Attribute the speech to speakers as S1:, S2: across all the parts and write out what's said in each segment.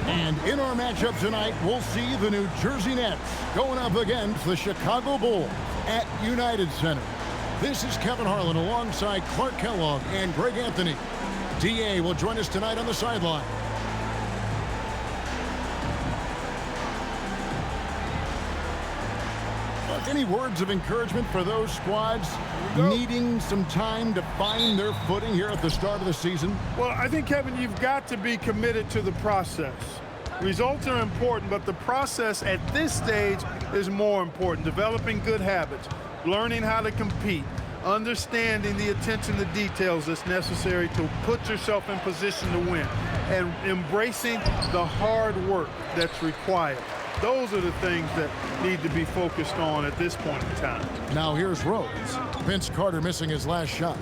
S1: And in our matchup tonight, we'll see the New Jersey Nets going up against the Chicago Bulls at United Center. This is Kevin Harlan alongside Clark Kellogg and Greg Anthony. DA will join us tonight on the sideline. Any words of encouragement for those squads needing some time to find their footing here at the start of the season?
S2: Well, I think, Kevin, you've got to be committed to the process. Results are important, but the process at this stage is more important. Developing good habits, learning how to compete, understanding the attention to details that's necessary to put yourself in position to win, and embracing the hard work that's required. Those are the things that need to be focused on at this point in time.
S1: Now here's Rose. Vince Carter missing his last shot.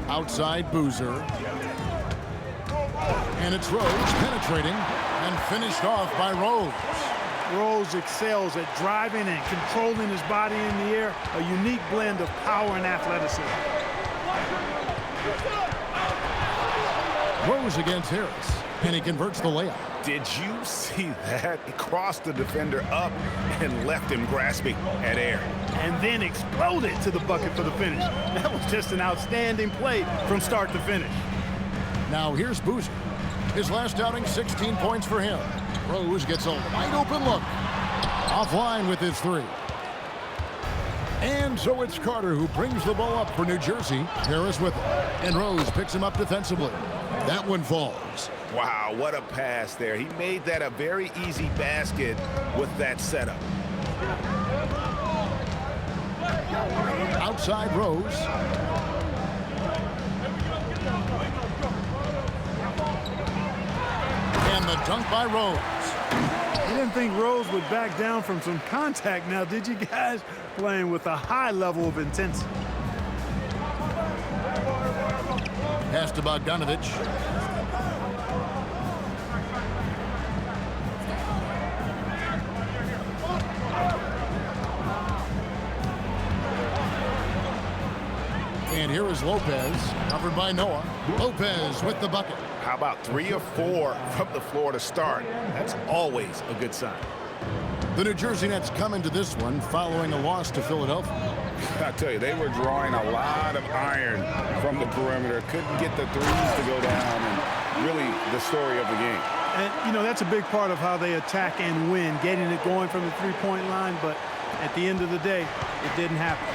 S1: Outside Boozer. And it's Rose penetrating and finished off by Rose.
S2: Rose excels at driving and controlling his body in the air, a unique blend of power and athleticism.
S1: Rose against Harris, and he converts the layup.
S3: Did you see that? He crossed the defender up and left him grasping at air.
S2: And then exploded to the bucket for the finish. That was just an outstanding play from start to finish.
S1: Now here's Boozer. His last outing, 16 points for him. Rose gets a wide open look. Offline with his three. And so it's Carter who brings the ball up for New Jersey. Harris with it. And Rose picks him up defensively. That one falls.
S3: Wow, what a pass there. He made that a very easy basket with that setup.
S1: Outside Rose. And the dunk by Rose.
S2: You didn't think Rose would back down from some contact now, did you guys? Playing with a high level of intensity.
S1: Pass to Bogdanovich. And here is Lopez, covered by Noah. Lopez with the bucket.
S3: How about 3 or 4 from the floor to start? That's always a good sign.
S1: The New Jersey Nets come into this one following a loss to Philadelphia.
S3: I tell you, they were drawing a lot of iron from the perimeter. Couldn't get the threes to go down, and really the story of the game.
S2: And, you know, that's a big part of how they attack and win, getting it going from the three-point line, but at the end of the day, it didn't happen.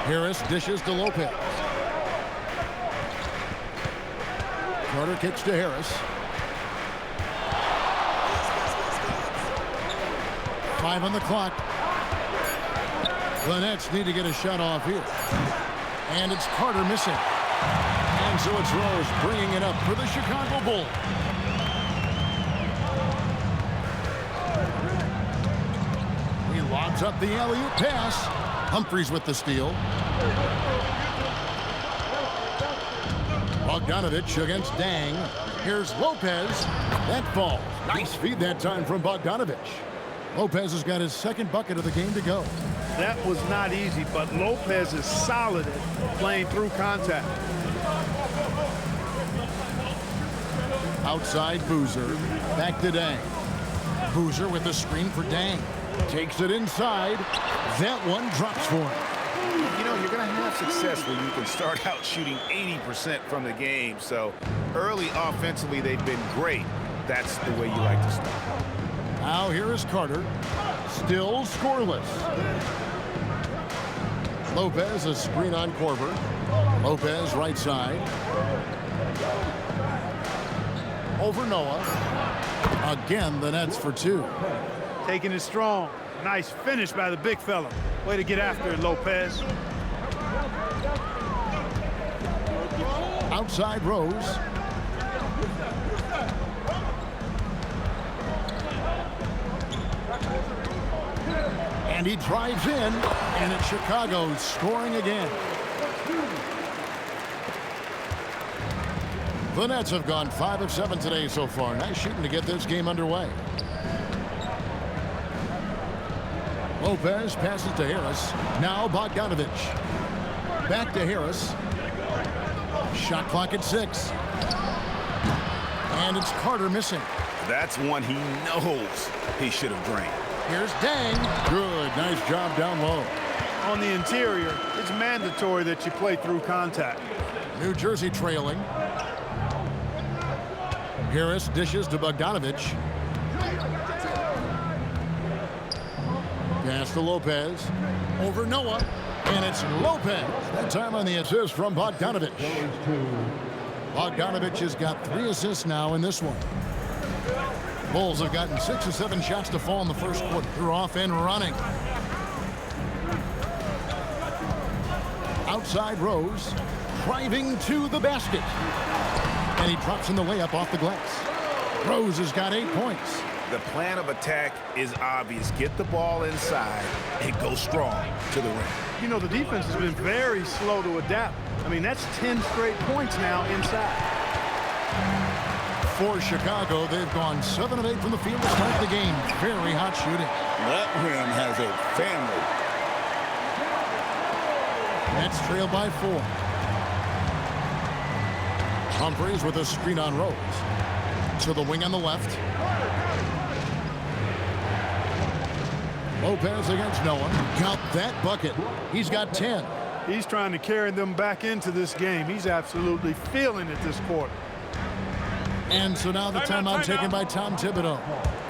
S1: Harris dishes to Lopez. Carter kicks to Harris. 5 on the clock. The Nets need to get a shot off here. And it's Carter missing. And so it's Rose bringing it up for the Chicago Bulls. He lobs up the alley-oop pass. Humphries with the steal. Bogdanovich against Dang. Here's Lopez. That falls. Nice feed that time from Bogdanovich. Lopez has got his second bucket of the game to go.
S2: That was not easy, but Lopez is solid at playing through contact.
S1: Outside Boozer. Back to Dang. Boozer with the screen for Dang. Takes it inside. That one drops for him.
S3: You know, you're going to have success when you can start out shooting 80% from the game. So early offensively, they've been great. That's the way you like to start.
S1: Now here is Carter. Still scoreless. Lopez a screen on Korver. Lopez right side. Over Noah. Again, the Nets for 2.
S2: Taking it strong. Nice finish by the big fella. Way to get after it, Lopez.
S1: Outside Rose. And he drives in, and it's Chicago scoring again. The Nets have gone 5 of 7 today so far. Nice shooting to get this game underway. Lopez passes to Harris. Now Bogdanovich. Back to Harris. Shot clock at 6. And it's Carter missing.
S3: That's one he knows he should have drained.
S1: Here's Dang. Good. Nice job down low.
S2: On the interior, it's mandatory that you play through contact.
S1: New Jersey trailing. Harris dishes to Bogdanovich. Pass to Lopez. Over Noah. And it's Lopez. That time on the assist from Bogdanovich. Bogdanovich has got 3 assists now in this one. Bulls have gotten 6 or 7 shots to fall in the first quarter. They're off and running. Outside Rose. Driving to the basket. And he drops in the layup off the glass. Rose has got 8 points.
S3: The plan of attack is obvious. Get the ball inside and go strong to the rim.
S2: You know, the defense has been very slow to adapt. I mean, that's 10 straight points now inside.
S1: For Chicago, they've gone 7 of 8 from the field to start the game. Very hot shooting.
S3: That rim has a family.
S1: Nets trail by 4. Humphries with a screen on Rose. To the wing on the left. Lopez against Noah. Count that bucket. He's got 10.
S2: He's trying to carry them back into this game. He's absolutely feeling it this quarter.
S1: And so now the timeout taken by Tom Thibodeau.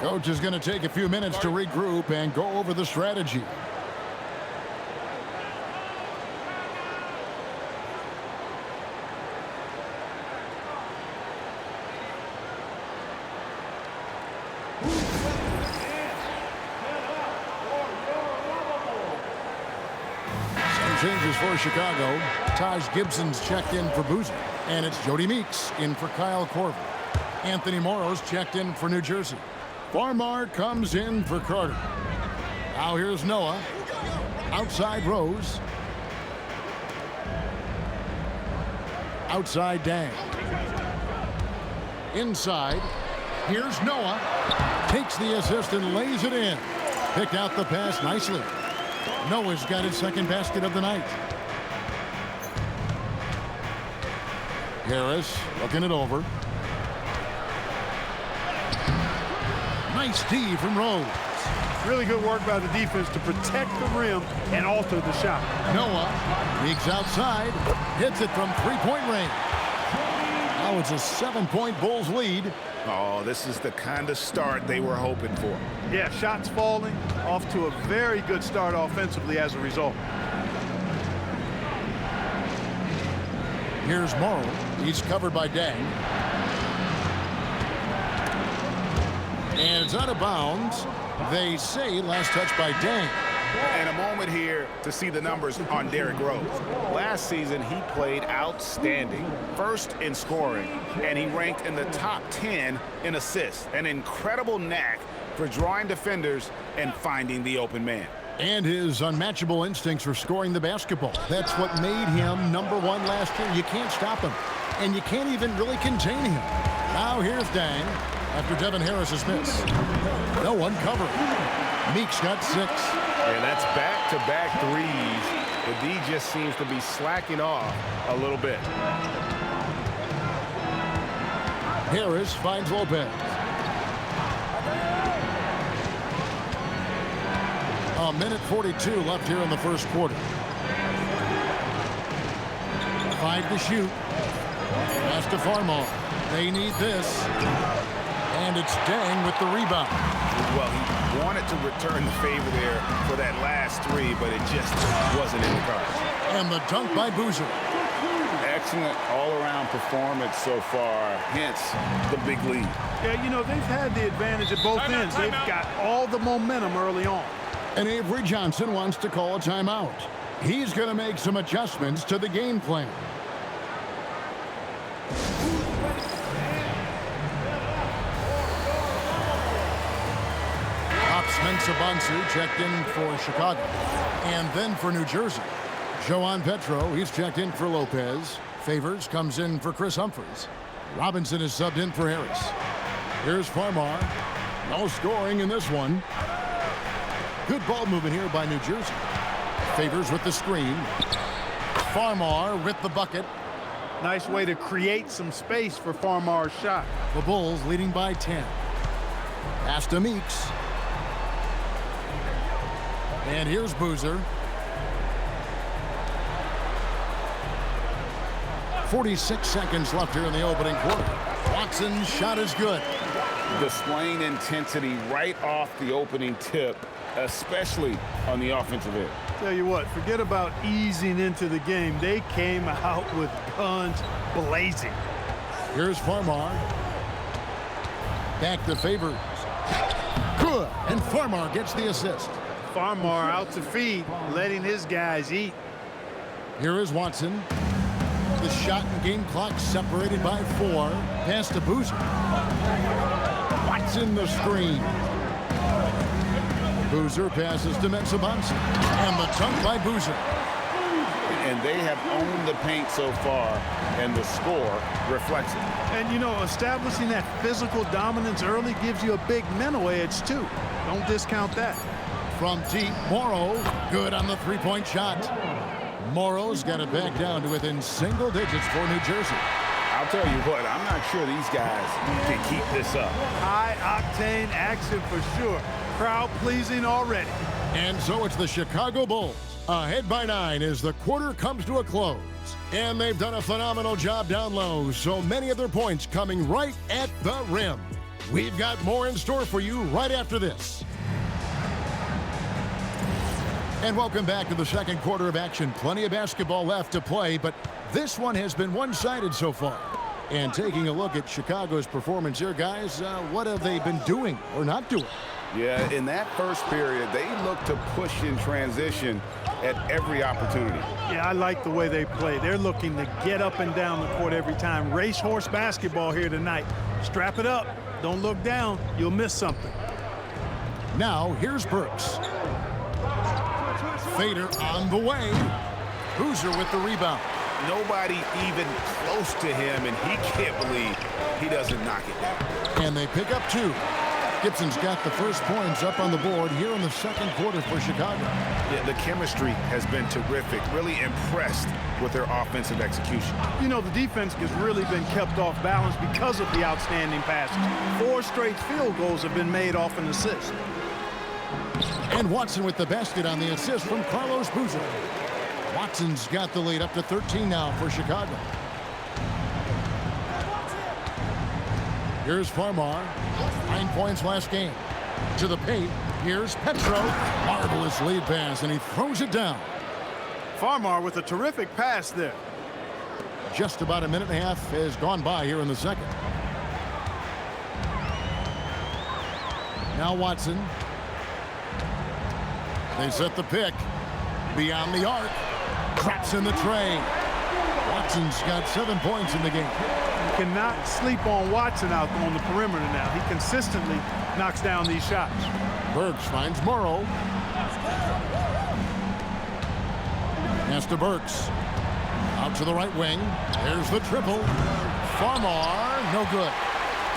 S1: Coach is going to take a few minutes to regroup and go over the strategy. Changes for Chicago. Taj Gibson's checked in for Boozer. And it's Jody Meeks in for Kyle Korver. Anthony Morrow's checked in for New Jersey. Farmar comes in for Carter. Now here's Noah. Outside Rose. Outside Dang. Inside. Here's Noah. Takes the assist and lays it in. Picked out the pass nicely. Noah's got his second basket of the night. Harris looking it over. Nice D from Rose.
S2: Really good work by the defense to protect the rim and alter the shot.
S1: Noah leaks outside. Hits it from three-point range. Now it's a 7-point Bulls lead.
S3: Oh, this is the kind of start they were hoping for.
S2: Yeah, shots falling, off to a very good start offensively as a result.
S1: Here's Morrow. He's covered by Dang. And it's out of bounds. They say last touch by Dang.
S3: And a moment here to see the numbers on Derrick Rose. Last season, he played outstanding. First in scoring, and he ranked in the top 10 in assists. An incredible knack for drawing defenders and finding the open man.
S1: And his unmatchable instincts for scoring the basketball. That's what made him #1 last year. You can't stop him, and you can't even really contain him. Now here's Dang after Devin Harris is missed. No one covered. Meeks got 6.
S3: And that's back-to-back threes. The D just seems to be slacking off a little bit.
S1: Harris finds Lopez. A minute 42 left here in the first quarter. 5 to shoot. Pass to Farmar. They need this. And it's Dang with the rebound.
S3: Well, he wanted to return the favor there for that last 3, but it just wasn't in the cards.
S1: And the dunk by Boozer.
S3: Excellent all-around performance so far, hence the big lead.
S2: Yeah, you know, they've had the advantage at both ends. They've got all the momentum early on.
S1: And Avery Johnson wants to call a timeout. He's going to make some adjustments to the game plan. Spencer Bonsu checked in for Chicago. And then for New Jersey. Joan Petro, he's checked in for Lopez. Favors comes in for Chris Humphries. Robinson is subbed in for Harris. Here's Farmar. No scoring in this one. Good ball movement here by New Jersey. Favors with the screen. Farmar with the bucket.
S2: Nice way to create some space for Farmar's shot.
S1: The Bulls leading by 10. Pass to Meeks. And here's Boozer. 46 seconds left here in the opening quarter. Watson's shot is good.
S3: Displaying intensity right off the opening tip, especially on the offensive end.
S2: Tell you what, forget about easing into the game. They came out with guns blazing.
S1: Here's Farmar. Back to Favors. Good. And Farmar gets the assist.
S2: Farmar out to feed, letting his guys eat.
S1: Here is Watson. The shot and game clock separated by 4. Pass to Boozer. Watson the screen. Boozer passes to Mensah-Bonsu. And the dunk by Boozer.
S3: And they have owned the paint so far, and the score reflects it.
S2: And, you know, establishing that physical dominance early gives you a big mental edge, too. Don't discount that.
S1: From deep, Morrow. Good on the three-point shot. Morrow's got it back down to within single digits for New Jersey.
S3: I'll tell you what, I'm not sure these guys can keep this up.
S2: High-octane action for sure. Crowd-pleasing already.
S1: And so it's the Chicago Bulls ahead by 9 as the quarter comes to a close. And they've done a phenomenal job down low, so many of their points coming right at the rim. We've got more in store for you right after this. And welcome back to the second quarter of action. Plenty of basketball left to play, but this one has been one-sided so far. And taking a look at Chicago's performance here, guys, what have they been doing or not doing?
S3: Yeah, in that first period, they looked to push in transition at every opportunity.
S2: Yeah, I like the way they play. They're looking to get up and down the court every time. Racehorse basketball here tonight. Strap it up. Don't look down. You'll miss something.
S1: Now, here's Burks. Fader on the way. Boozer with the rebound.
S3: Nobody even close to him, and he can't believe he doesn't knock it down.
S1: And they pick up 2. Gibson's got the first points up on the board here in the second quarter for Chicago.
S3: Yeah, the chemistry has been terrific. Really impressed with their offensive execution.
S2: You know, the defense has really been kept off balance because of the outstanding passes. 4 straight field goals have been made off an assist.
S1: And Watson with the basket on the assist from Carlos Boozer. Watson's got the lead up to 13 now for Chicago. Here's Farmar. 9 points last game. To the paint. Here's Petro. Marvelous lead pass, and he throws it down.
S2: Farmar with a terrific pass there.
S1: Just about a minute and a half has gone by here in the second. Now Watson. They set the pick. Beyond the arc. Drops in the tray. Watson's got 7 points in the game.
S2: You cannot sleep on Watson out on the perimeter now. He consistently knocks down these shots.
S1: Burks finds Morrow. Pass to Burks. Out to the right wing. There's the triple. Farmar, no good.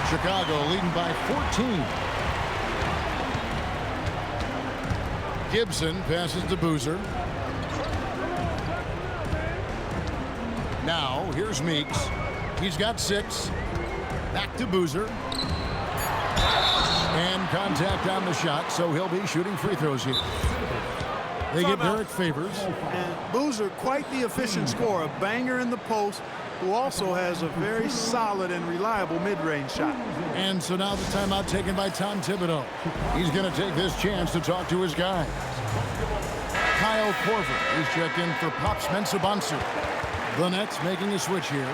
S1: Chicago leading by 14. Gibson passes to Boozer. Now, here's Meeks. He's got 6. Back to Boozer. And contact on the shot, so he'll be shooting free throws here. They get Derek Favors.
S2: And Boozer, quite the efficient scorer. A banger in the post, who also has a very solid and reliable mid-range shot.
S1: And so now the timeout taken by Tom Thibodeau. He's going to take this chance to talk to his guys. Kyle Korver is checked in for Pops Mensah-Bonsu. The Nets making a switch here.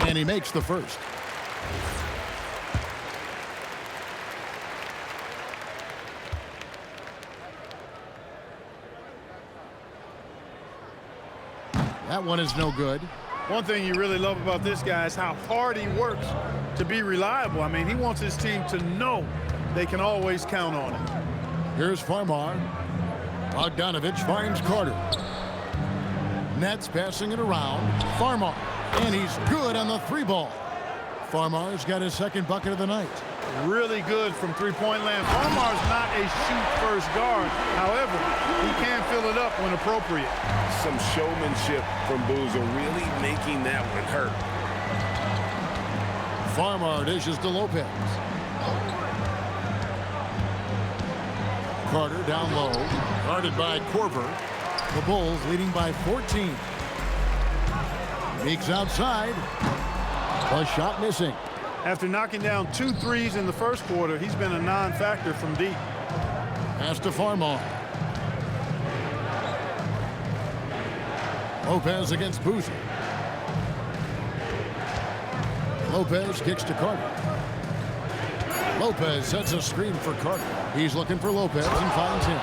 S1: And he makes the first. That one is no good.
S2: One thing you really love about this guy is how hard he works to be reliable. I mean, he wants his team to know they can always count on him.
S1: Here's Farmar. Bogdanovich finds Carter. Nets passing it around. Farmar. And he's good on the three ball. Farmar's got his second bucket of the night.
S2: Really good from three-point land. Farmar's not a shoot-first guard. However, he can fill it up when appropriate.
S3: Some showmanship from Boozer, really making that one hurt.
S1: Farmar dishes to Lopez. Carter down low, guarded by Korver. The Bulls leading by 14. Meeks outside. A shot missing.
S2: After knocking down 2 threes in the first quarter, he's been a non-factor from deep.
S1: Pass to Farmar. Lopez against Boozer. Lopez kicks to Carter. Lopez sets a screen for Carter. He's looking for Lopez and finds him.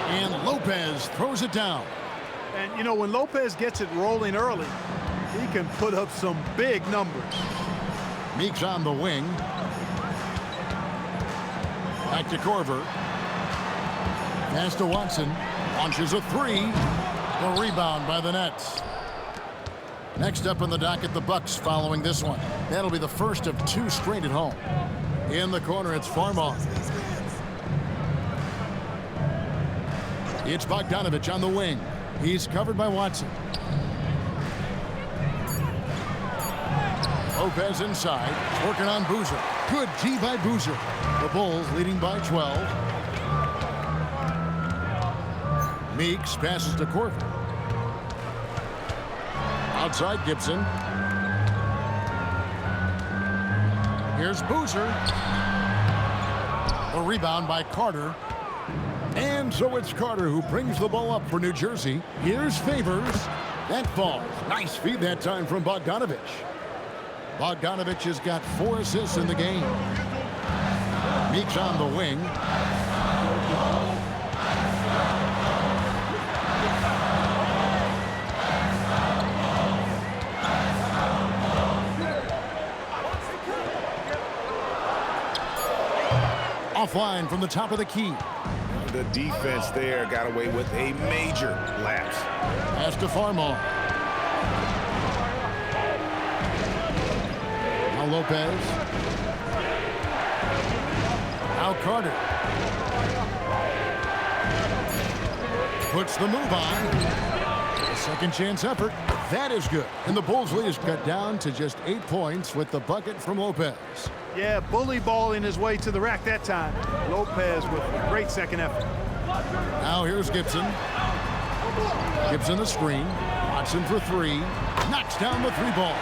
S1: And Lopez throws it down.
S2: And, you know, when Lopez gets it rolling early, he can put up some big numbers.
S1: Meeks on the wing. Back to Korver. Pass to Watson. Launches a three. The rebound by the Nets. Next up on the docket, the Bucks following this one. That'll be the first of 2 straight at home. In the corner, it's Farmar. It's Bogdanovich on the wing. He's covered by Watson. Lopez inside, working on Boozer. Good G by Boozer. The Bulls leading by 12. Meeks passes to Korver. Outside Gibson. Here's Boozer. A rebound by Carter. And so it's Carter who brings the ball up for New Jersey. Here's Favors. That falls. Nice feed that time from Bogdanovich. Bogdanovich has got 4 assists in the game. Meeks on the wing. Offline from the top of the key.
S3: The defense there got away with a major lapse.
S1: Pass to Farmar. Now Lopez. Now Carter. Puts the move on. A second chance effort. That is good. And the Bulls lead is cut down to just 8 points with the bucket from Lopez.
S2: Yeah, bully balling his way to the rack that time. Lopez with a great second effort.
S1: Now here's Gibson. Gibson the screen. Watson for 3. Knocks down the 3 ball.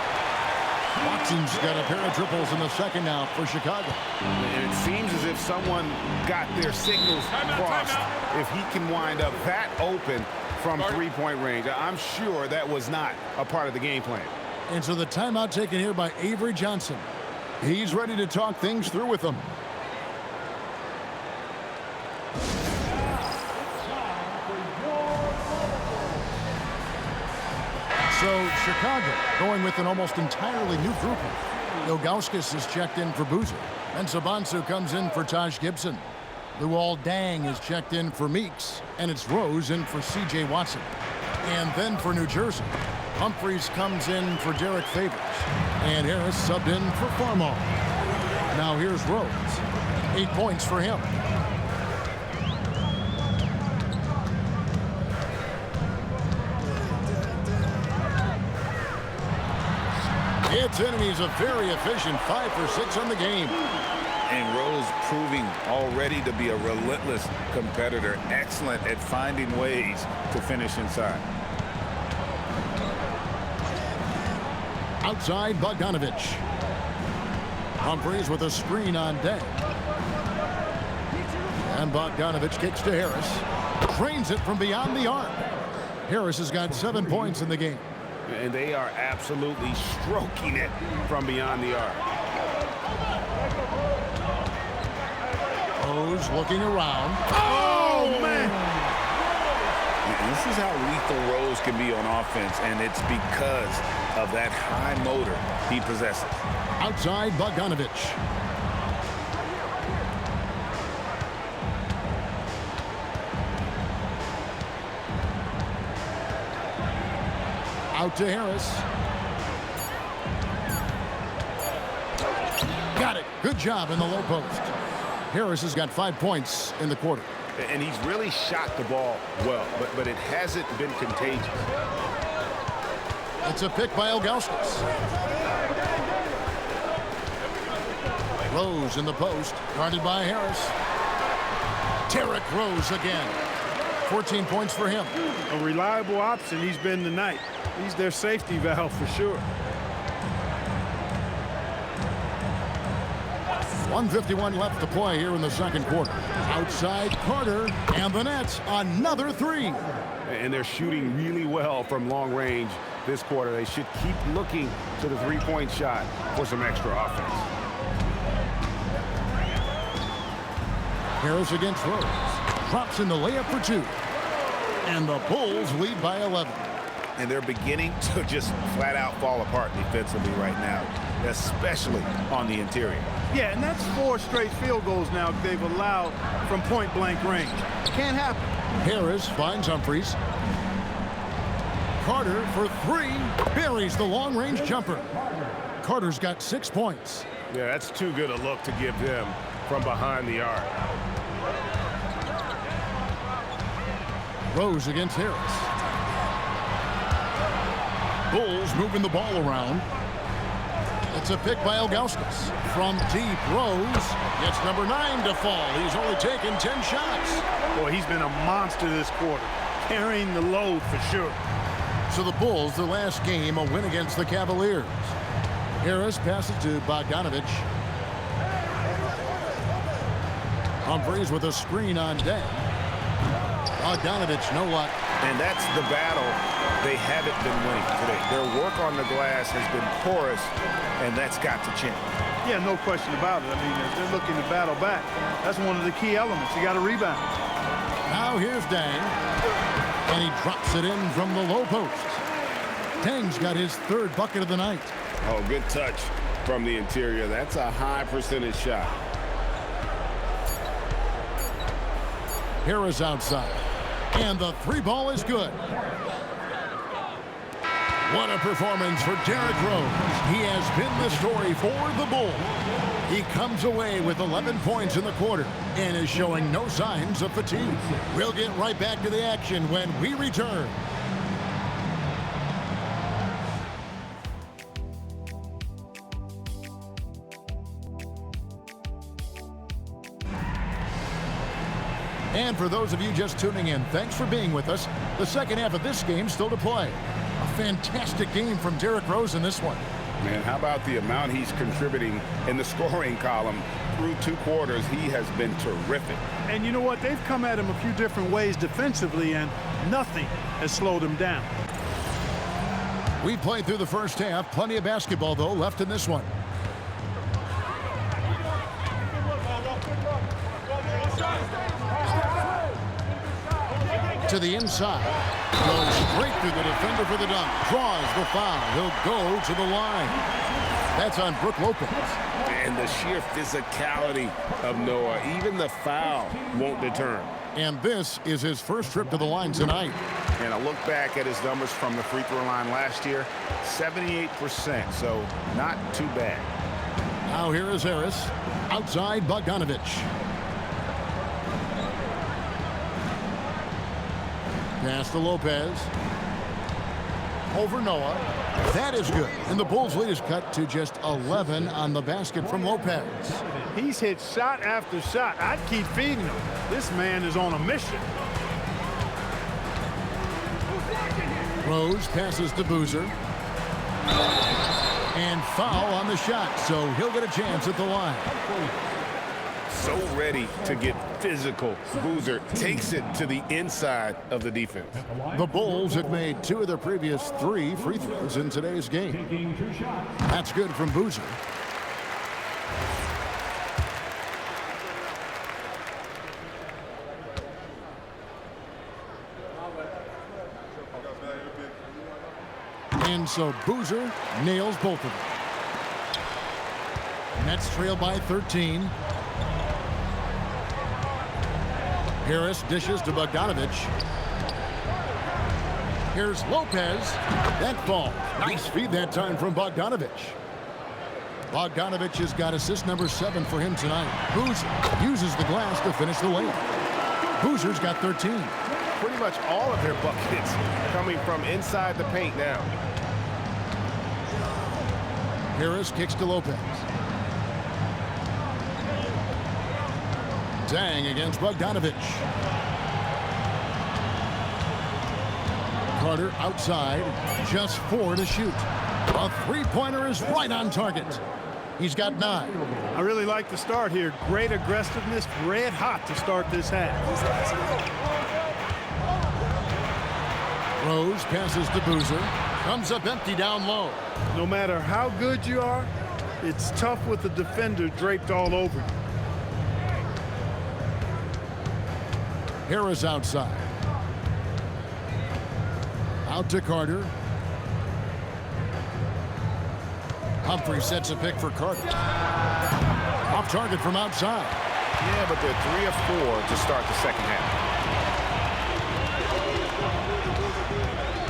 S1: Watson's got a pair of triples in the second now for Chicago.
S3: And it seems as if someone got their signals crossed. If he can wind up that open from 3-point range, I'm sure that was not a part of the game plan.
S1: And so the timeout taken here by Avery Johnson. He's ready to talk things through with them. So Chicago going with an almost entirely new group. Ilgauskas is checked in for Boozer. And Sabansu comes in for Taj Gibson. Luol Deng is checked in for Meeks. And it's Rose in for C.J. Watson. And then for New Jersey, Humphreys comes in for Derek Favors. And Harris subbed in for Farmar. Now here's Rose. 8 points for him. It's in, and he's a very efficient 5 for 6 on the game.
S3: And Rose proving already to be a relentless competitor. Excellent at finding ways to finish inside.
S1: Outside, Bogdanovich. Humphreys with a screen on Deng. And Bogdanovich kicks to Harris. Drains it from beyond the arc. Harris has got 7 points in the game.
S3: And they are absolutely stroking it from beyond the arc.
S1: Rose looking around.
S2: Oh, man!
S3: This is how lethal Rose can be on offense, and it's because of that high motor he possesses.
S1: Outside, Bogdanovich. Out to Harris. Got it. Good job in the low post. Harris has got 5 points in the quarter.
S3: And he's really shot the ball well, but it hasn't been contagious.
S1: It's a pick by Ilgauskas. Rose in the post, guarded by Harris. Derrick Rose again. 14 points for him.
S2: A reliable option he's been tonight. He's their safety valve for sure.
S1: 1:51 left to play here in the second quarter. Outside Carter, and the Nets another three.
S4: And they're shooting really well from long range this quarter. They should keep looking to the three-point shot for some extra offense.
S1: Harris against Rose. Drops in the layup for two. And the Bulls lead by 11.
S3: And they're beginning to just flat out fall apart defensively right now, especially on the interior.
S2: Yeah, and that's 4 straight field goals now they've allowed from point-blank range. Can't happen.
S1: Harris finds Humphries. Carter for three. Buries the long-range jumper. Carter's got 6 points.
S4: Yeah, that's too good a look to give them from behind the arc.
S1: Rose against Harris. Bulls moving the ball around. It's a pick by Ilgauskas. From deep, Rose gets number 9 to fall. He's only taken 10 shots.
S2: Boy, he's been a monster this quarter, carrying the load for sure.
S1: So the Bulls, their last game, a win against the Cavaliers. Harris passes to Bogdanovich. Humphries with a screen on deck. Bogdanovich, no luck.
S3: And that's the battle they haven't been winning today. Their work on the glass has been porous, and that's got to change.
S2: Yeah, no question about it. I mean, if they're looking to battle back, that's one of the key elements. You got to rebound.
S1: Now here's Dang. And he drops it in from the low post. Dang's got his 3rd bucket of the night.
S4: Oh, good touch from the interior. That's a high percentage shot.
S1: Harris outside. And the 3 ball is good. What a performance for Derrick Rose. He has been the story for the Bulls. He comes away with 11 points in the quarter and is showing no signs of fatigue. We'll get right back to the action when we return. And for those of you just tuning in, thanks for being with us. The second half of this game still to play. A fantastic game from Derrick Rose in this one.
S4: Man, how about the amount he's contributing in the scoring column through 2 quarters? He has been terrific.
S2: And you know what? They've come at him a few different ways defensively, and nothing has slowed him down.
S1: We played through the first half. Plenty of basketball, though, left in this one. To the inside. Goes straight through the defender for the dunk. Draws the foul. He'll go to the line. That's on Brook Lopez.
S4: And the sheer physicality of Noah, even the foul won't deter him.
S1: And this is his first trip to the line tonight.
S3: And a look back at his numbers from the free throw line last year, 78%, so not too bad.
S1: Now here is Harris. Outside Bogdanovich. Pass to Lopez. Over Noah. That is good. And the Bulls' lead is cut to just 11 on the basket from Lopez.
S2: He's hit shot after shot. I'd keep feeding him. This man is on a mission.
S1: Rose passes to Boozer. And foul on the shot, so he'll get a chance at the line.
S4: So ready to get physical. Boozer takes it to the inside of the defense.
S1: The Bulls have made 2 of their previous 3 free throws in today's game. That's good from Boozer. And so Boozer nails both of them. Nets trail by 13. Harris dishes to Bogdanovich. Here's Lopez. That ball. Nice feed that time from Bogdanovich. Bogdanovich has got assist number 7 for him tonight. Boozer uses the glass to finish the layup. Boozer's got 13.
S4: Pretty much all of their buckets coming from inside the paint now.
S1: Harris kicks to Lopez. Dang against Bogdanovich. Carter outside, just 4 to shoot. A three-pointer is right on target. He's got 9.
S2: I really like the start here. Great aggressiveness, red hot to start this half.
S1: Rose passes to Boozer. Comes up empty down low.
S2: No matter how good you are, it's tough with the defender draped all over you.
S1: Harris outside. Out to Carter. Humphrey sets a pick for Carter. Off target from outside.
S3: Yeah, but they're 3 of 4 to start the second half.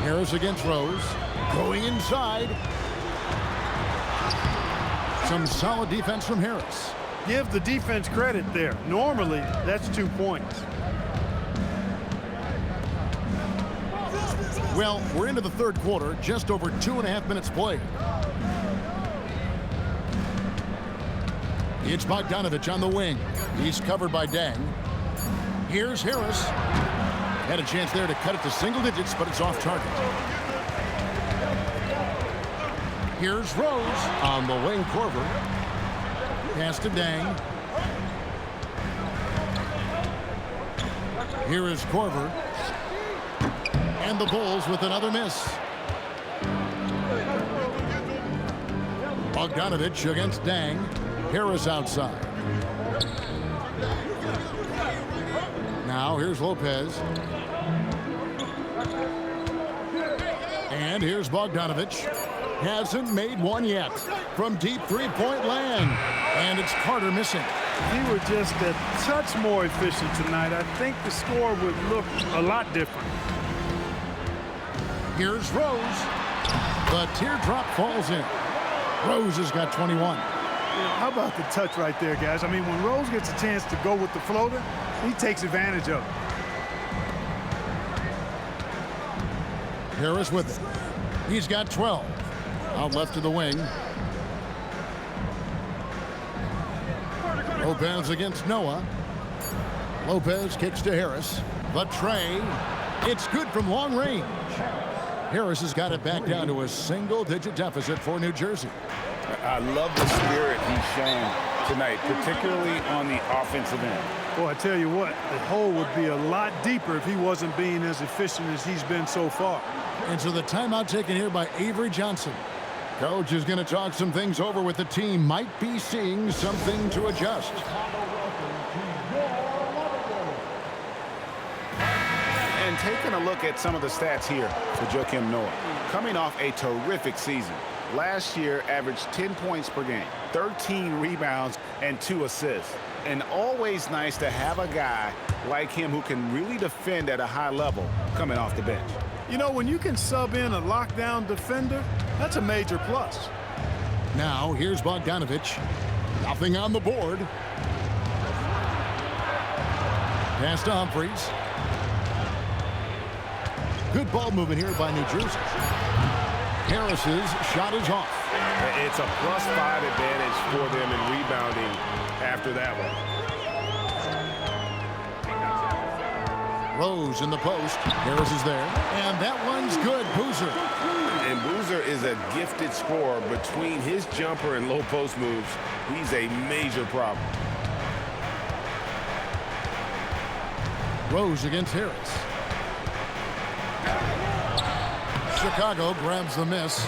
S1: Harris against Rose. Going inside. Some solid defense from Harris.
S2: Give the defense credit there. Normally, that's 2 points.
S1: Well, we're into the third quarter, just over 2.5 minutes played. It's Bogdanovich on the wing. He's covered by Dang. Here's Harris. Had a chance there to cut it to single digits, but it's off target. Here's Rose on the wing. Korver. Pass to Dang. Here is Korver. And the Bulls with another miss. Bogdanovich against Dang. Harris outside. Now here's Lopez. And here's Bogdanovich. Hasn't made one yet from deep three-point land. And it's Carter missing.
S2: If he were just a touch more efficient tonight, I think the score would look a lot different.
S1: Here's Rose. The teardrop falls in. Rose has got 21.
S2: How about the touch right there, guys? I mean, when Rose gets a chance to go with the floater, he takes advantage of it.
S1: Harris with it. He's got 12. Out left to the wing. Lopez against Noah. Lopez kicks to Harris. The tray. It's good from long range. Harris has got it back down to a single-digit deficit for New Jersey.
S3: I love the spirit he's shown tonight, particularly on the offensive end.
S2: Boy, I tell you what, the hole would be a lot deeper if he wasn't being as efficient as he's been so far.
S1: And so the timeout taken here by Avery Johnson. Coach is going to talk some things over with the team. Might be seeing something to adjust.
S3: And taking a look at some of the stats here for Joakim Noah. Coming off a terrific season. Last year averaged 10 points per game, 13 rebounds, and 2 assists. And always nice to have a guy like him who can really defend at a high level coming off the bench.
S2: You know, when you can sub in a lockdown defender, that's a major plus.
S1: Now, here's Bogdanovich. Nothing on the board. Pass to Humphries. Good ball movement here by New Jersey. Harris's shot is off.
S4: It's a +5 advantage for them in rebounding after that one.
S1: Rose in the post. Harris is there. And that one's good. Boozer.
S4: And Boozer is a gifted scorer. Between his jumper and low post moves, he's a major problem.
S1: Rose against Harris. Chicago grabs the miss.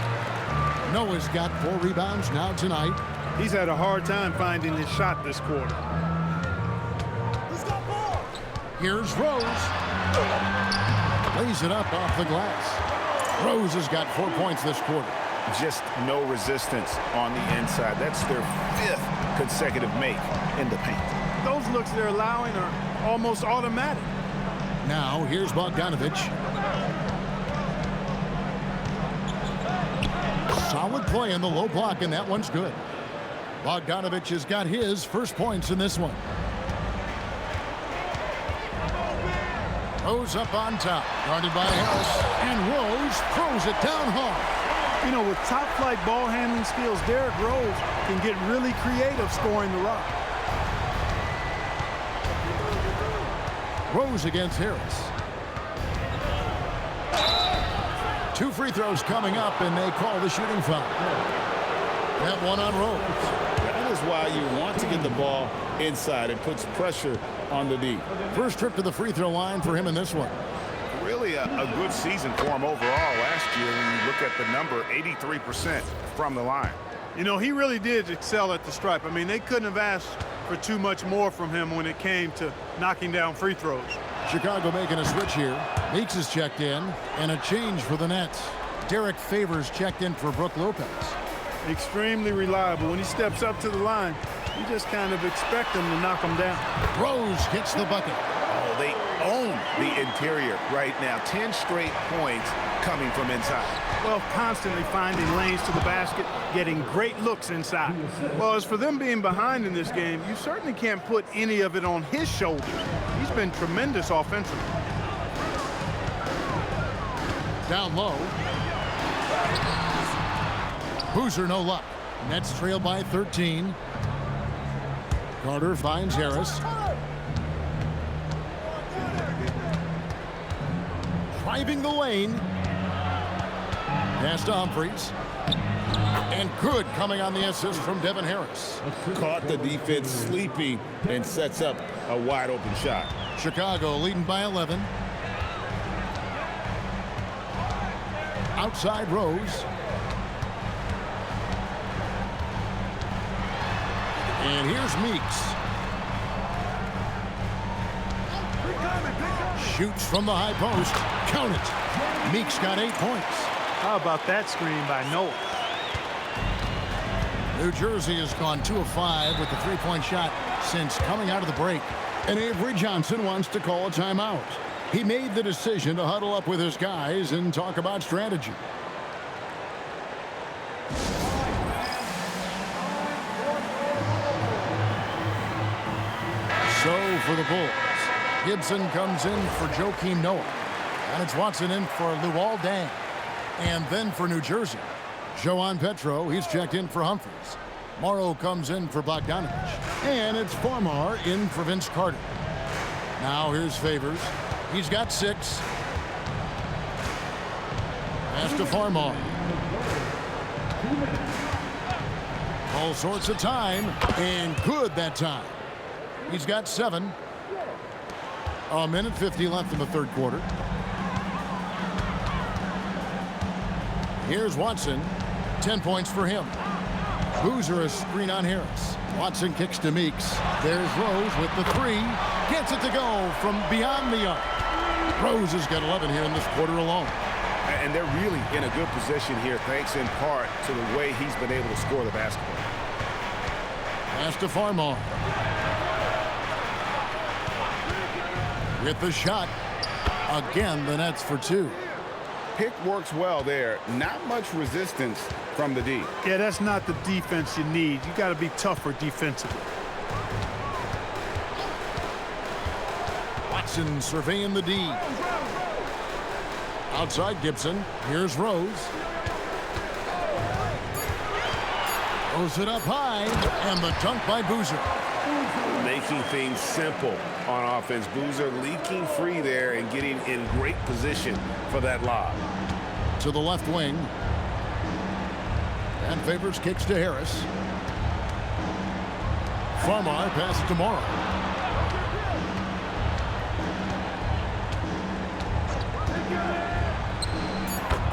S1: Noah's got 4 rebounds now tonight.
S2: He's had a hard time finding his shot this quarter.
S1: Here's Rose. Lays it up off the glass. Rose has got 4 points this quarter.
S3: Just no resistance on the inside. That's their 5th consecutive make in the paint.
S2: Those looks they're allowing are almost automatic.
S1: Now here's Bogdanovich. Solid play in the low block, and that one's good. Bogdanovich has got his first points in this one. Rose up on top, guarded by Harris, and Rose throws it down hard.
S2: You know, with top-flight ball handling skills, Derrick Rose can get really creative scoring the rock.
S1: Rose against Harris. 2 free throws coming up, and they call the shooting foul. That one on Rose.
S3: That is why you want to get the ball inside. It puts pressure on the D.
S1: First trip to the free throw line for him in this one.
S3: Really a good season for him overall last year when you look at the number, 83% from the line.
S2: You know, he really did excel at the stripe. I mean, they couldn't have asked for too much more from him when it came to knocking down free throws.
S1: Chicago making a switch here. Meeks is checked in, and a change for the Nets. Derek Favors checked in for Brook Lopez.
S2: Extremely reliable. When he steps up to the line, you just kind of expect him to knock him down.
S1: Rose hits the bucket.
S3: Oh, they own the interior right now. 10 straight points coming from inside.
S2: Well, constantly finding lanes to the basket, getting great looks inside. Well, as for them being behind in this game, you certainly can't put any of it on his shoulders. He's been tremendous offensively.
S1: Down low. Boozer, no luck. Nets trail by 13. Carter finds Harris. Driving the lane. Pass to Humphries. And good coming on the assist from Devin Harris.
S3: Caught the defense sleeping and sets up a wide open shot.
S1: Chicago leading by 11. Outside Rose. And here's Meeks. Shoots from the high post. Count it. Meeks got 8 points.
S2: How about that screen by Noah?
S1: New Jersey has gone 2 of 5 with the three-point shot since coming out of the break. And Avery Johnson wants to call a timeout. He made the decision to huddle up with his guys and talk about strategy. So for the Bulls, Gibson comes in for Joakim Noah. And it's Watson in for Luol Deng. And then for New Jersey, Joan Petro, he's checked in for Humphries. Morrow comes in for Bogdanovich. And it's Farmar in for Vince Carter. Now here's Favors. He's got 6. Pass to Farmar. All sorts of time, and good that time. He's got 7. A minute 50 left in the third quarter. Here's Watson. 10 points for him. Boozer a screen on Harris. Watson kicks to Meeks. There's Rose with the 3. Gets it to go from beyond the arc. Rose has got 11 here in this quarter alone.
S3: And they're really in a good position here, thanks in part to the way he's been able to score the basketball.
S1: Pass to Farmar. With the shot. Again, the Nets for 2.
S3: Pick works well there. Not much resistance from the D.
S2: Yeah, that's not the defense you need. You got to be tougher defensively.
S1: Watson surveying the D. Outside Gibson. Here's Rose. Throws it up high. And the dunk by Boozer.
S3: Making things simple on offense. Boozer leaking free there and getting in great position for that lob.
S1: To the left wing. And Favors kicks to Harris. Farmar passes to Morrow.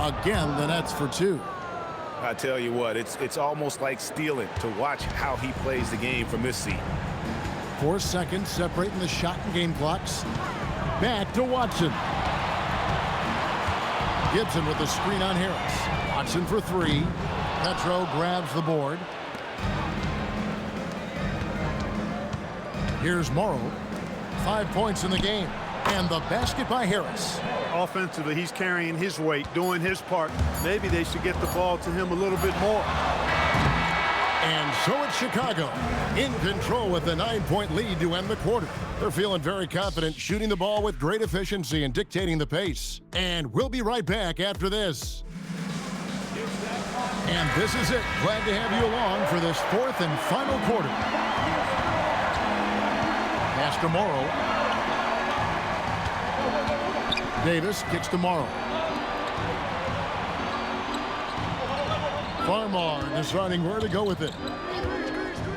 S1: Again, the Nets for 2.
S3: I tell you what, it's almost like stealing to watch how he plays the game from this seat.
S1: 4 seconds separating the shot and game clocks. Back to Watson. Gibson with the screen on Harris. Watson for 3. Petro grabs the board. Here's Morrow. 5 points in the game. And the basket by Harris.
S2: Offensively, he's carrying his weight, doing his part. Maybe they should get the ball to him a little bit more.
S1: And so it's Chicago in control with a 9-point lead to end the quarter. They're feeling very confident, shooting the ball with great efficiency and dictating the pace. And we'll be right back after this. And this is it. Glad to have you along for this fourth and final quarter. Pass to Morrow. Davis kicks to Morrow. Farmar deciding where to go with it.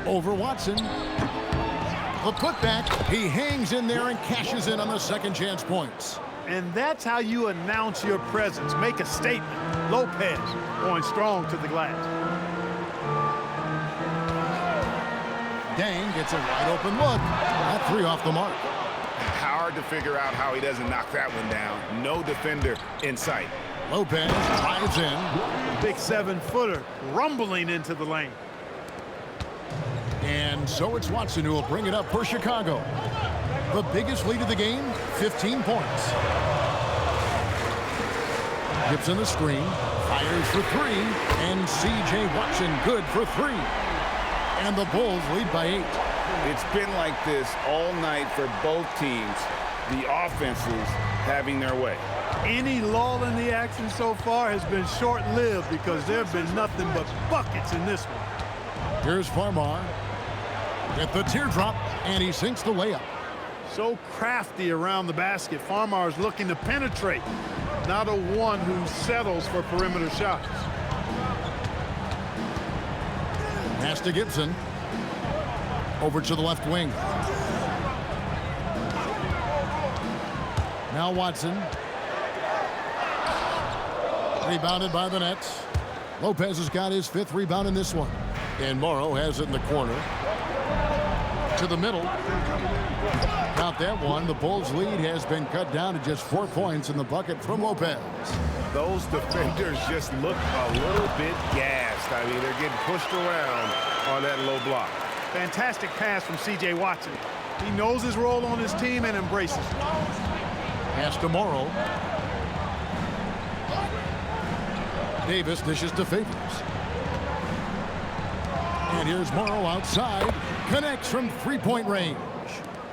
S1: Over Watson. The putback. He hangs in there and cashes in on the second chance points.
S2: And that's how you announce your presence. Make a statement. Lopez going strong to the glass.
S1: Dang gets a wide open look. That three off the mark.
S3: Hard to figure out how he doesn't knock that one down. No defender in sight.
S1: Lopez drives in.
S2: Big 7-footer rumbling into the lane.
S1: And so it's Watson who will bring it up for Chicago. The biggest lead of the game, 15 points. Gibson the screen, fires for three, and C.J. Watson good for three. And the Bulls lead by 8.
S3: It's been like this all night for both teams. The offenses having their way.
S2: Any lull in the action so far has been short-lived because there have been nothing but buckets in this one.
S1: Here's Farmar with the teardrop, and he sinks the layup.
S2: So crafty around the basket. Farmar is looking to penetrate, not a one who settles for perimeter shots.
S1: Pass to Gibson. Over to the left wing. Now Watson. Rebounded by the Nets. Lopez has got his 5th rebound in this one. And Morrow has it in the corner. To the middle. Not that one. The Bulls' lead has been cut down to just 4 points in the bucket from Lopez.
S4: Those defenders just look a little bit gassed. I mean, they're getting pushed around on that low block.
S2: Fantastic pass from C.J. Watson. He knows his role on his team and embraces it.
S1: Pass to Morrow. Davis dishes to Favors. And here's Morrow outside. Connects from 3-point range.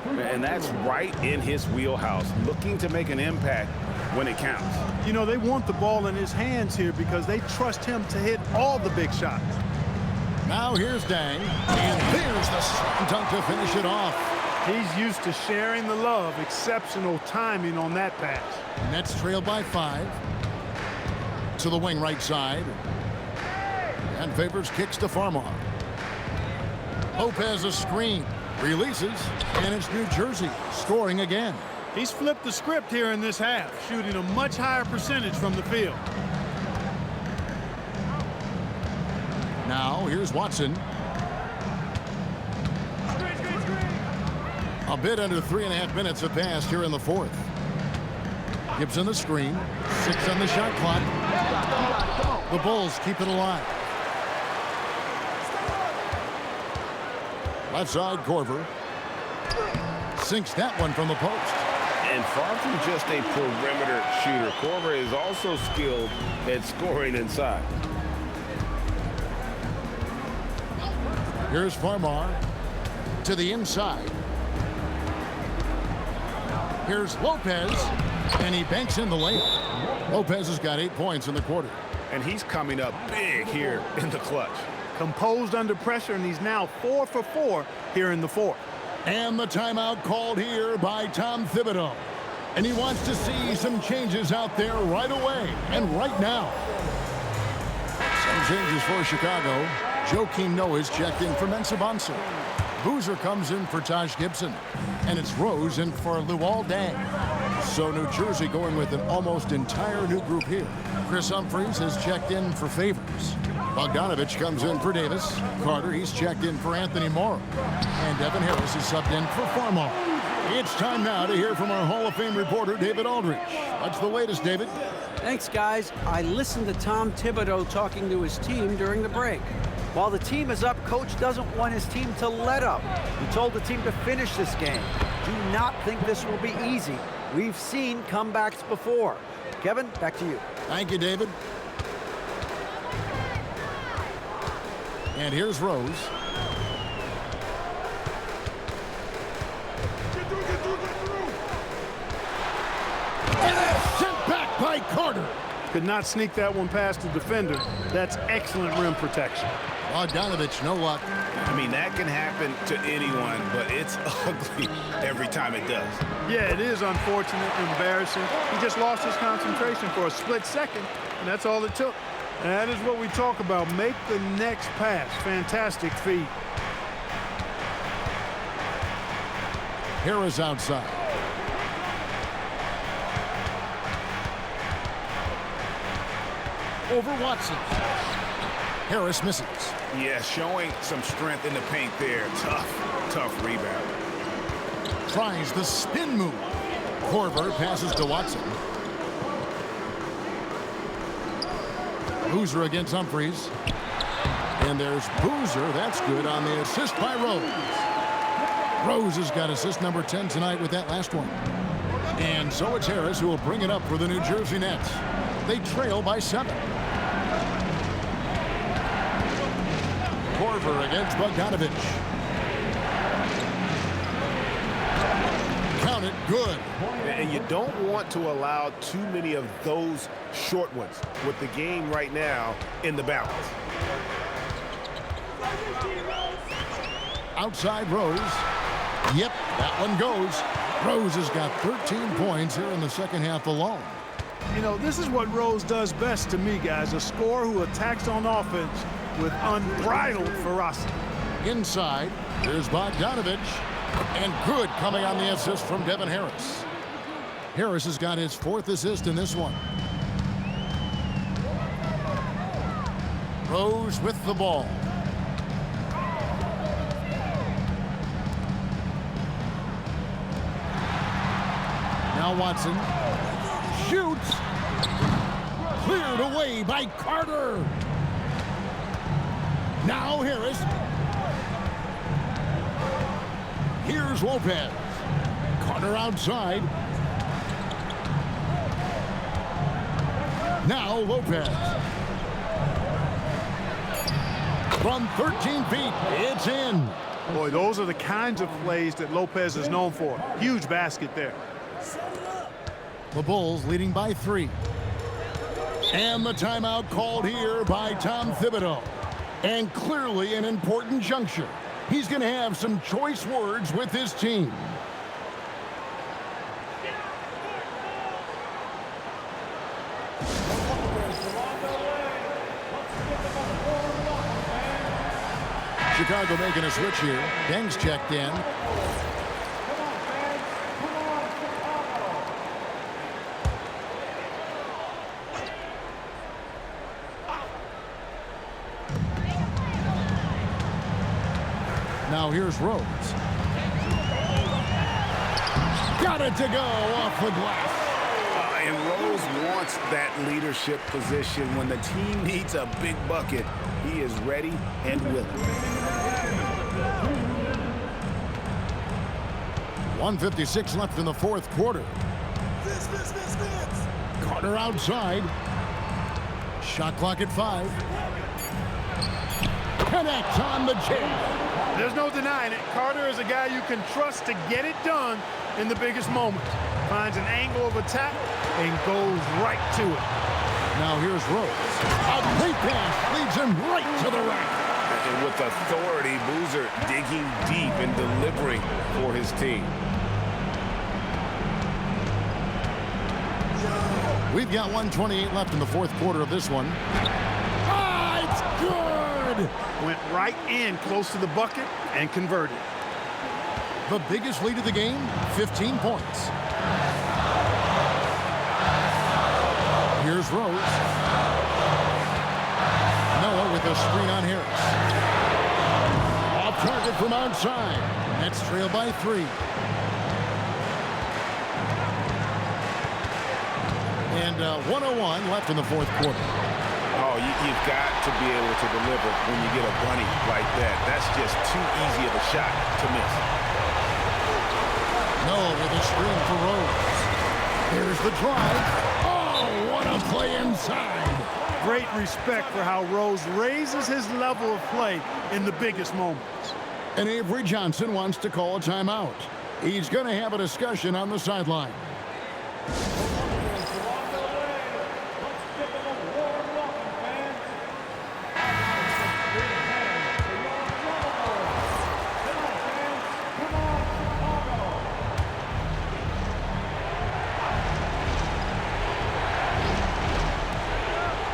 S4: And that's right in his wheelhouse, looking to make an impact when it counts.
S2: You know, they want the ball in his hands here because they trust him to hit all the big shots.
S1: Now here's Dang, and there's the slam dunk to finish it off.
S2: He's used to sharing the love. Exceptional timing on that pass.
S1: Nets trail by 5. To the wing right side. And Favors kicks to Farmar. Lopez a screen. Releases, and it's New Jersey scoring again.
S2: He's flipped the script here in this half, shooting a much higher percentage from the field.
S1: Now here's Watson. A bit under 3.5 minutes have passed here in the 4th. Gibson the screen. 6 on the shot clock. The Bulls keep it alive. Left side, Korver. Sinks that one from the post.
S4: And far from just a perimeter shooter, Korver is also skilled at scoring inside.
S1: Here's Farmar to the inside. Here's Lopez, and he banks in the layup. Lopez has got 8 points in the quarter.
S3: And he's coming up big here in the clutch.
S2: Composed under pressure, and he's now 4 for 4 here in the 4th.
S1: And the timeout called here by Tom Thibodeau. And he wants to see some changes out there right away and right now. Some changes for Chicago. Joakim Noah is checked in for Mensa Bonser. Boozer comes in for Taj Gibson. And it's Rose in for Luol Deng. So New Jersey going with an almost entire new group here. Chris Humphries has checked in for Favors. Bogdanovich comes in for Davis. Carter, he's checked in for Anthony Morrow. And Devin Harris is subbed in for Farmar. It's time now to hear from our Hall of Fame reporter, David Aldridge. What's the latest, David?
S5: Thanks, guys. I listened to Tom Thibodeau talking to his team during the break. While the team is up, Coach doesn't want his team to let up. He told the team to finish this game. Do not think this will be easy. We've seen comebacks before. Kevin, back to you.
S1: Thank you, David. And here's Rose. And it's sent back by Carter.
S2: Could not sneak that one past the defender. That's excellent rim protection.
S1: Bogdanovich, no luck.
S3: I mean, that can happen to anyone, but it's ugly every time it does.
S2: Yeah, it is unfortunate, embarrassing. He just lost his concentration for a split second, and that's all it took. And that is what we talk about. Make the next pass. Fantastic feed.
S1: Harris outside. Over Watson. Harris misses.
S3: Yeah, showing some strength in the paint there. Tough rebound.
S1: Tries the spin move. Korver passes to Watson. Boozer against Humphries. And there's Boozer. That's good on the assist by Rose. Rose has got assist number 10 tonight with that last one. And so it's Harris who will bring it up for the New Jersey Nets. They trail by 7. Korver against Bogdanovich. Count it, good.
S4: And you don't want to allow too many of those short ones with the game right now in the balance.
S1: Outside Rose. Yep, that one goes. Rose has got 13 points here in the second half alone.
S2: You know, this is what Rose does best to me, guys. A scorer who attacks on offense with unbridled ferocity.
S1: Inside, there's Bogdanovich. And good coming on the assist from Devin Harris. Harris has got his 4th assist in this one. Rose with the ball. Now Watson shoots. Cleared away by Carter. Now Harris. Here's Lopez. Carter outside. Now Lopez. From 13 feet, it's in.
S2: Boy, those are the kinds of plays that Lopez is known for. Huge basket there.
S1: The Bulls leading by 3. And the timeout called here by Tom Thibodeau. And clearly an important juncture. He's going to have some choice words with his team. Chicago making a switch here. Deng's checked in. Now here's Rose. Got it to go off the glass.
S3: And Rose wants that leadership position. When the team needs a big bucket, he is ready and willing.
S1: 1:56 left in the 4th quarter. Carter outside. Shot clock at 5. Connects on the chase.
S2: There's no denying it. Carter is a guy you can trust to get it done in the biggest moments. Finds an angle of attack and goes right to it.
S1: Now here's Rose. A great pass leads him right to the rack.
S3: And with authority, Boozer digging deep and delivering for his team.
S1: We've got 1:28 left in the 4th quarter of this one. Ah, it's good!
S2: Went right in close to the bucket and converted.
S1: The biggest lead of the game, 15 points. Here's Rose. Noah with a screen on Harris. Off target from outside. Nets trail by 3. And 1:01 left in the 4th quarter.
S3: Oh, you've got to be able to deliver when you get a bunny like that. That's just too easy of a shot to miss.
S1: Noah with a screen for Rose. Here's the drive. Oh, what a play inside.
S2: Great respect for how Rose raises his level of play in the biggest moments.
S1: And Avery Johnson wants to call a timeout. He's going to have a discussion on the sideline.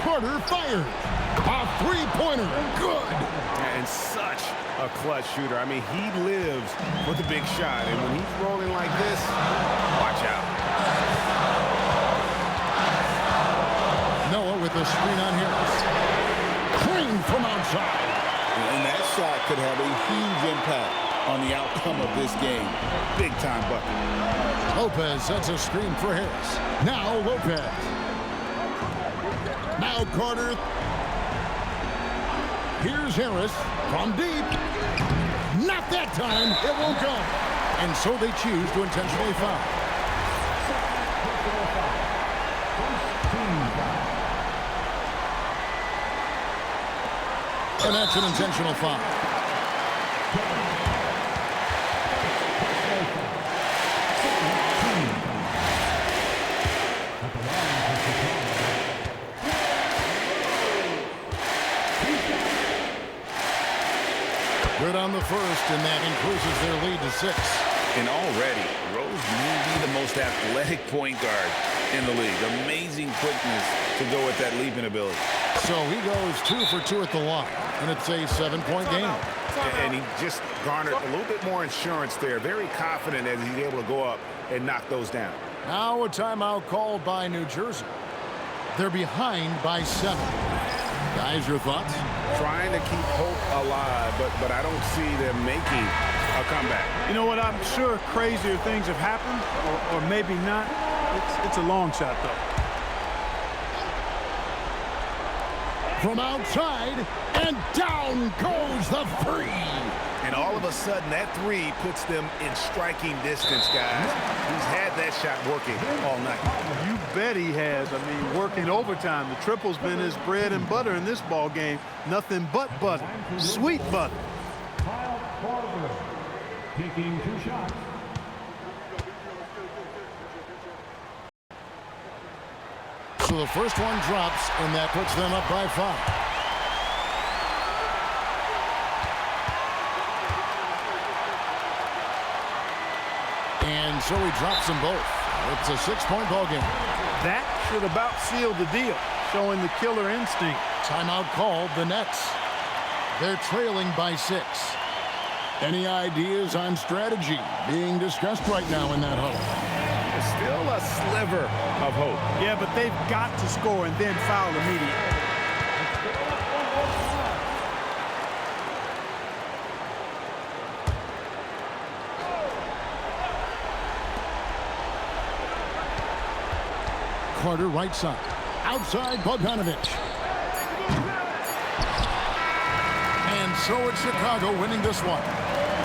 S1: Carter fired. A three-pointer. Good.
S4: And such a clutch shooter. I mean, he lives for the big shot. And when he's rolling like this, watch out.
S1: Noah with a screen on Harris. Clean from outside.
S3: And that shot could have a huge impact on the outcome of this game. Big time bucket.
S1: Lopez sets a screen for Harris. Now Lopez. Now Carter. Here's Harris from deep. Not that time. It won't go. And so they choose to intentionally foul. And that's an intentional foul. Good on the first, and that increases their lead to 6.
S3: And already, Rose may be the most athletic point guard in the league. Amazing quickness to go with that leaping ability.
S1: So he goes 2 for 2 at the line, and it's a 7-point game.
S4: And he just garnered a little bit more insurance there. Very confident as he's able to go up and knock those down.
S1: Now a timeout called by New Jersey. They're behind by 7. Guys, your thoughts?
S4: Trying to keep hope alive, but I don't see them making a comeback.
S2: You know what? I'm sure crazier things have happened, or maybe not. It's a long shot, though.
S1: From outside, and down goes the 3.
S3: And all of a sudden, that 3 puts them in striking distance, guys. He's had that shot working all night.
S2: You bet he has. I mean, working overtime. The triple's been his bread and butter in this ball game. Nothing but butter. Sweet butter.
S6: Taking 2 shots.
S1: So the first one drops, and that puts them up by 5. And so he drops them both. It's a 6-point ball game.
S2: That should about seal the deal, showing the killer instinct.
S1: Timeout called the Nets. They're trailing by 6. Any ideas on strategy being discussed right now in that huddle?
S4: Still a sliver of hope.
S2: Yeah, but they've got to score and then foul immediately.
S1: Carter right side. Outside Bogdanovich. And so it's Chicago winning this one.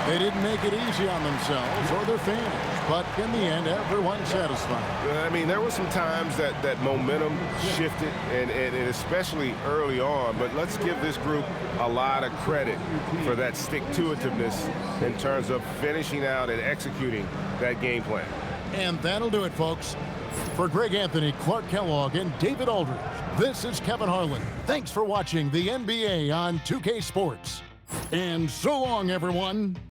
S1: They didn't make it easy on themselves or their fans, but in the end, everyone's satisfied.
S4: I mean, there were some times that momentum shifted, and especially early on, but let's give this group a lot of credit for that stick-to-itiveness in terms of finishing out and executing that game plan.
S1: And that'll do it, folks. For Greg Anthony, Clark Kellogg, and David Aldridge, this is Kevin Harlan. Thanks for watching the NBA on 2K Sports. And so long, everyone.